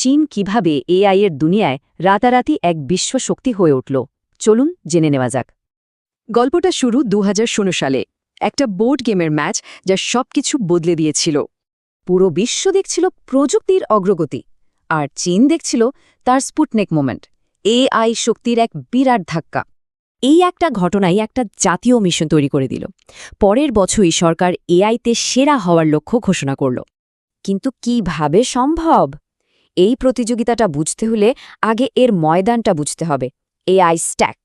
চীন কিভাবে এআই এর দুনিয়ায় রাতারাতি এক বিশ্বশক্তি হয়ে উঠল চলুন জেনে নেওয়া যাক। গল্পটা শুরু ২০১৬ সালে একটা বোর্ড গেমের ম্যাচ যা সবকিছু বদলে দিয়েছিল। পুরো বিশ্ব দেখছিল প্রযুক্তির অগ্রগতি, আর চীন দেখছিল তার স্পুটনিক মোমেন্ট, এআই শক্তির এক বিরাট ধাক্কা। এই একটা ঘটনাই একটা জাতীয় মিশন তৈরি করে দিল। পরের বছরই সরকার এআইতে সেরা হওয়ার লক্ষ্য ঘোষণা করল। কিন্তু কিভাবে সম্ভব? এই প্রতিযোগিতাটা বুঝতে হলে আগে এর ময়দানটা বুঝতে হবে, এআই স্ট্যাক।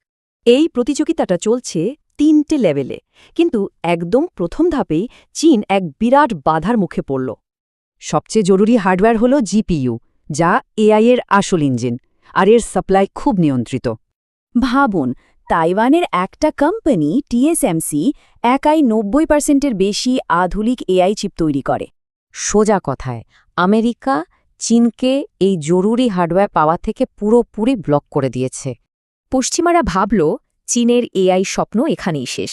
এই প্রতিযোগিতাটা চলছে ৩টে লেভেলে, কিন্তু একদম প্রথম ধাপেই চীন এক বিরাট বাধার মুখে পড়ল। সবচেয়ে জরুরি হার্ডওয়্যার হল জিপিইউ, যা এআই এর আসল ইঞ্জিন, আর এর সাপ্লাই খুব নিয়ন্ত্রিত। ভাবুন, তাইওয়ানের একটা কোম্পানি টিএসএমসি একাই ৯০% বেশি আধুনিক এআই চিপ তৈরি করে। সোজা কথায়, আমেরিকা চীনকে এই জরুরি হার্ডওয়্যার পাওয়া থেকে পুরোপুরি ব্লক করে দিয়েছে। পশ্চিমারা ভাবল চীনের এআই স্বপ্ন এখানেই শেষ,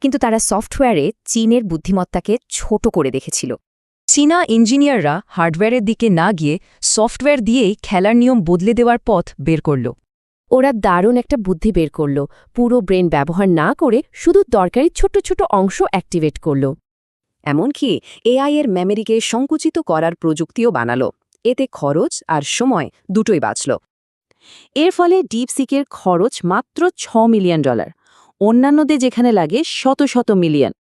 কিন্তু তারা সফটওয়্যারে চীনের বুদ্ধিমত্তাকে ছোট করে দেখেছিল। চীনা ইঞ্জিনিয়াররা হার্ডওয়্যারের দিকে না গিয়ে সফটওয়্যার দিয়েই খেলার নিয়ম বদলে দেওয়ার পথ বের করল। ওরা দারুণ একটা বুদ্ধি বের করল, পুরো ব্রেন ব্যবহার না করে শুধু দরকারি ছোট ছোট অংশ অ্যাক্টিভেট করল। এমনকি এআই এর মেমোরিকে সংকুচিত করার প্রযুক্তিও বানালো। এতে খরচ আর সময় দুটোই বাঁচল। এর ফলে ডিপসিকের খরচ মাত্র $6 মিলিয়ন, অন্যান্যদের যেখানে লাগে শত শত মিলিয়ন।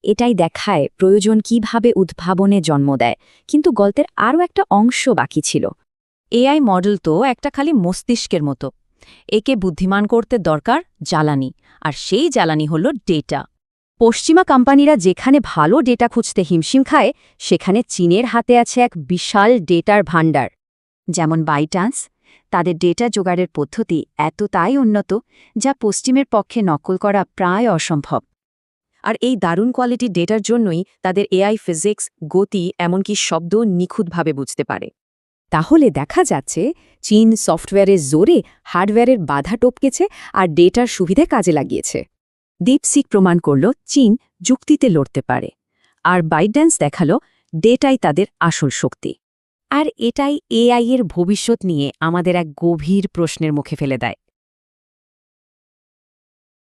এটাই দেখায় প্রয়োজন কিভাবে উদ্ভাবনে জন্ম দেয়। কিন্তু গল্পের আরও একটা অংশ বাকি ছিল। এআই মডেল তো একটা খালি মস্তিষ্কের মতো, একে বুদ্ধিমান করতে দরকার জ্বালানি, আর সেই জ্বালানি হল ডেটা। পশ্চিমা কোম্পানিরা যেখানে ভালো ডেটা খুঁজতে হিমশিম খায়, সেখানে চীনের হাতে আছে এক বিশাল ডেটার ভাণ্ডার। যেমন বাইটান্স, তাদের ডেটা জোগাড়ের পদ্ধতি এতটাই উন্নত যা পশ্চিমের পক্ষে নকল করা প্রায় অসম্ভব। আর এই দারুণ কোয়ালিটির ডেটার জন্যই তাদের এআই ফিজিক্স, গতি, এমনকি শব্দ নিখুঁতভাবে বুঝতে পারে। তাহলে দেখা যাচ্ছে চীন সফটওয়্যারের জোরে হার্ডওয়্যারের বাধা টপকেছে আর ডেটার সুবিধে কাজে লাগিয়েছে। ডিপসিক প্রমাণ করল চীন যুক্তিতে লড়তে পারে, আর বাইটড্যান্স দেখালো ডেটাই তাদের আসল শক্তি। আর এটাই এআই এর ভবিষ্যৎ নিয়ে আমাদের এক গভীর প্রশ্নের মুখে ফেলে দেয়।